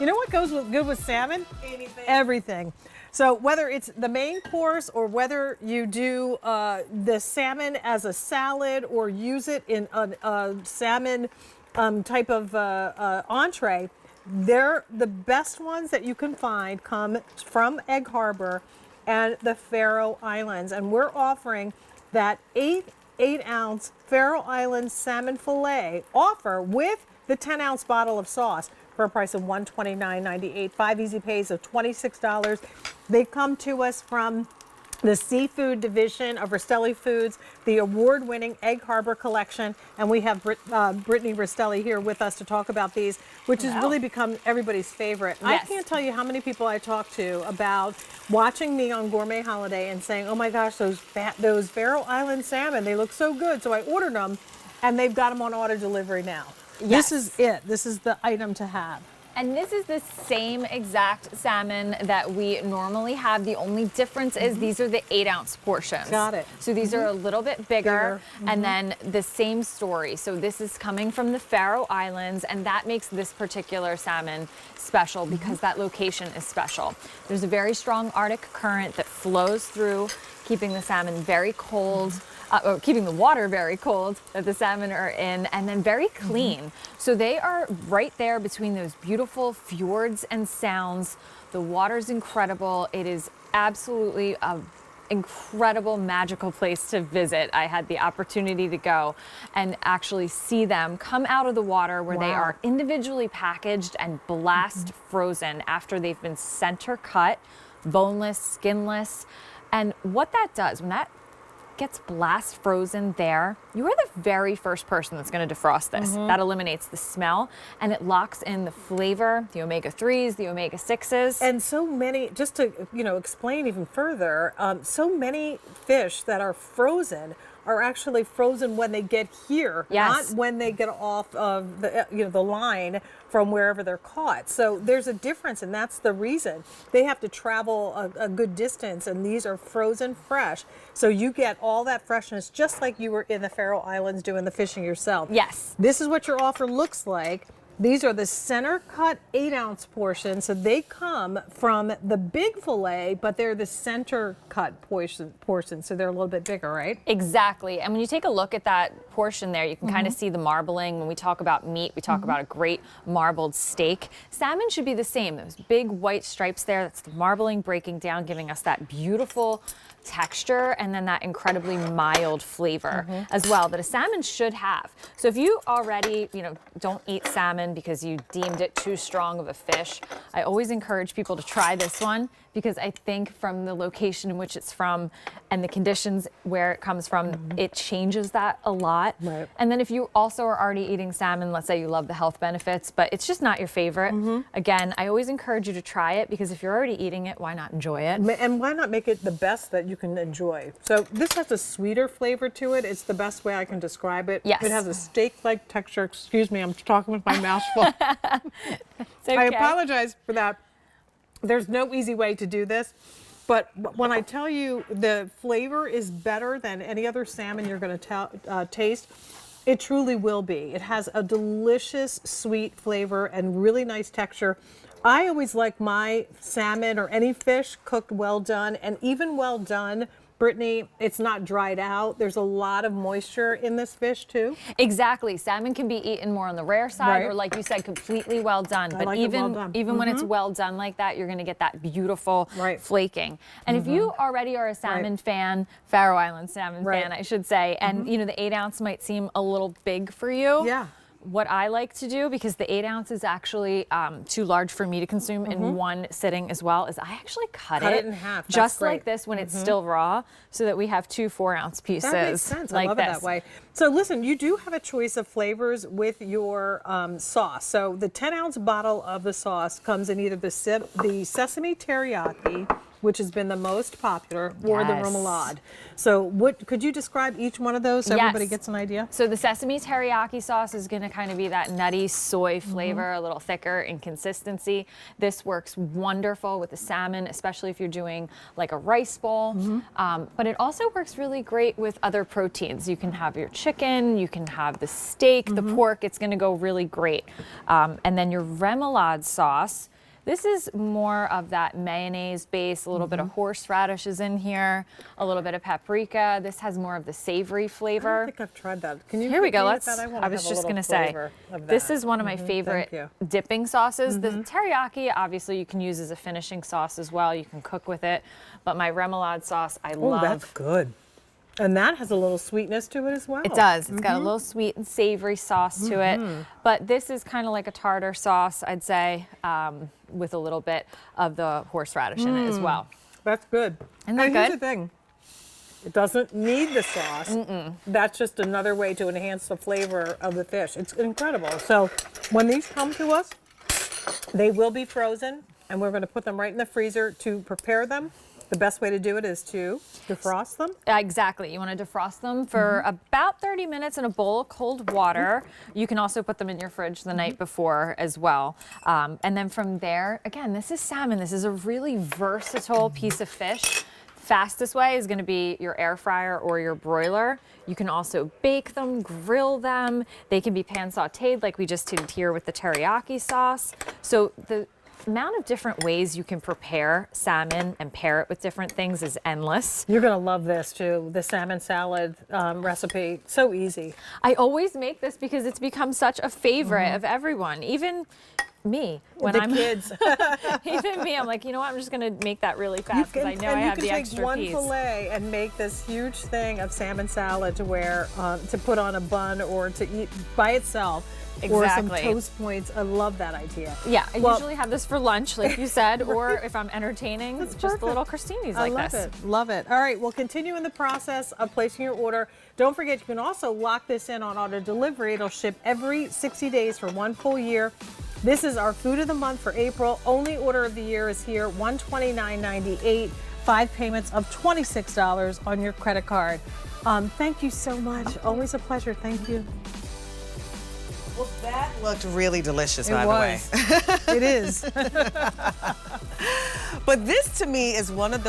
You know what goes good with salmon? Anything. Everything. So whether it's the main course or whether you do the salmon as a salad or use it in a salmon type of entree, they're the best ones that you can find come from Egg Harbor and the Faroe Islands. And we're offering that 8-ounce Faroe Islands salmon fillet offer with the 10-ounce bottle of sauce for a price of $129.98, 5 easy pays of $26. They come to us from the seafood division of Rastelli Foods, the award-winning Egg Harbor collection, and we have Brittany Rastelli here with us to talk about these, which has really become everybody's favorite. Yes. I can't tell you how many people I talk to about watching me on Gourmet Holiday and saying, oh my gosh, those Faroe Island salmon, they look so good. So I ordered them, and they've got them on auto delivery now. Yes. This is it. This is the item to have. And this is the same exact salmon that we normally have. The only difference is these are the 8-ounce portions. Got it. So these are a little bit bigger. And then the same story. So this is coming from the Faroe Islands, and that makes this particular salmon special because that location is special. There's a very strong Arctic current that flows through, keeping the salmon very cold. Or keeping the water very cold that the salmon are in, and then very clean. So they are right there between those beautiful fjords and sounds. The water's incredible. It is absolutely an incredible, magical place to visit. I had the opportunity to go and actually see them come out of the water where they are individually packaged and blast frozen after they've been center cut, boneless, skinless. And what that does, when that gets blast frozen there, you are the very first person that's going to defrost this. That eliminates the smell, and it locks in the flavor, the omega-3s, the omega-6s. And so many, just to explain even further, so many fish that are frozen are actually frozen when they get here, not when they get off of the the line from wherever they're caught. So there's a difference, and that's the reason. They have to travel a good distance, and these are frozen fresh. So you get all that freshness just like you were in the Faroe Islands doing the fishing yourself. Yes. This is what your offer looks like. These are the center cut 8-ounce portions. So they come from the big fillet, but they're the center cut portion. So they're a little bit bigger, right? Exactly. And when you take a look at that portion there, you can kind of see the marbling. When we talk about meat, we talk about a great marbled steak. Salmon should be the same. Those big white stripes there, that's the marbling breaking down, giving us that beautiful texture and then that incredibly mild flavor as well that a salmon should have. So if you already, don't eat salmon because you deemed it too strong of a fish, I always encourage people to try this one because I think from the location in which it's from and the conditions where it comes from, it changes that a lot. Right. And then if you also are already eating salmon, let's say you love the health benefits, but it's just not your favorite. Again, I always encourage you to try it because if you're already eating it, why not enjoy it? And why not make it the best that you can enjoy? So this has a sweeter flavor to it. It's the best way I can describe it. Yes. It has a steak-like texture. Excuse me, I'm talking with my mouth full. Okay. I apologize for that. There's no easy way to do this, but when I tell you the flavor is better than any other salmon you're going to taste, it truly will be. It has a delicious sweet flavor and really nice texture. I always like my salmon or any fish cooked well done, and even well done, Brittany, it's not dried out. There's a lot of moisture in this fish too. Exactly. Salmon can be eaten more on the rare side, or like you said, completely well done. But even when it's well done like that, you're going to get that beautiful flaking. And if you already are a salmon fan, Faroe Island salmon fan, I should say, and the 8-ounce might seem a little big for you. Yeah. What I like to do, because the 8-ounce is actually too large for me to consume in one sitting as well, is I actually cut it in half. That's just great. like this when it's still raw, so that we have 2 4-ounce pieces. That makes sense. Like I love this. it that way. So listen, you do have a choice of flavors with your sauce. So the 10-ounce bottle of the sauce comes in either the sesame teriyaki which has been the most popular, or the Yes. remoulade. So what could you describe each one of those so everybody Yes. gets an idea? So the sesame teriyaki sauce is going to kind of be that nutty soy flavor, a little thicker in consistency. This works wonderful with the salmon, especially if you're doing like a rice bowl. But it also works really great with other proteins. You can have your chicken, you can have the steak, the pork. It's going to go really great. And then your remoulade sauce. This is more of that mayonnaise base, a little bit of horseradish is in here, a little bit of paprika. This has more of the savory I flavor. don't think I've tried that. Can you? Here we go. repeat Let's. that? I was just going to say, this is one of my favorite you. dipping sauces. The teriyaki, obviously, you can use as a finishing sauce as well. You can cook with it. But my remoulade sauce, I Oh, love. that's good. And that has a little sweetness to it as well. It does. It's got a little sweet and savory sauce to it. But this is kind of like a tartar sauce, I'd say, with a little bit of the horseradish in it as well. That's good. Isn't that And here's good? the thing. It doesn't need the sauce. That's just another way to enhance the flavor of the fish. It's incredible. So when these come to us, they will be frozen, and we're going to put them right in the freezer to prepare them. The best way to do it is to defrost them. Exactly. You want to defrost them for about 30 minutes in a bowl of cold water. You can also put them in your fridge the night before as well. And then from there, again, this is salmon. This is a really versatile piece of fish. Fastest way is going to be your air fryer or your broiler. You can also bake them, grill them. They can be pan sauteed like we just did here with the teriyaki sauce. So the amount of different ways you can prepare salmon and pair it with different things is endless. You're going to love this too, the salmon salad recipe. So easy. I always make this because it's become such a favorite of everyone, even me. When The I'm kids. even me, I'm like, you know what? I'm just gonna make that really fast because I know I have the you can extra take one piece. fillet and make this huge thing of salmon salad to wear, to put on a bun or to eat by itself. Or some Exactly. toast points. I love that idea. Yeah, I Well- usually have this for lunch, like you said, or if I'm entertaining, That's just perfect. the little crostinis I like love this. it. Love it. All right, we'll continue in the process of placing your order. Don't forget, you can also lock this in on auto delivery. It'll ship every 60 days for 1 full year. This is our food of the month for April. Only order of the year is here, $129.98. 5 payments of $26 on your credit card. Thank you so much. Always a pleasure. Thank you. Well, that looked really delicious, It by was. the way. It is. But this, to me, is one of those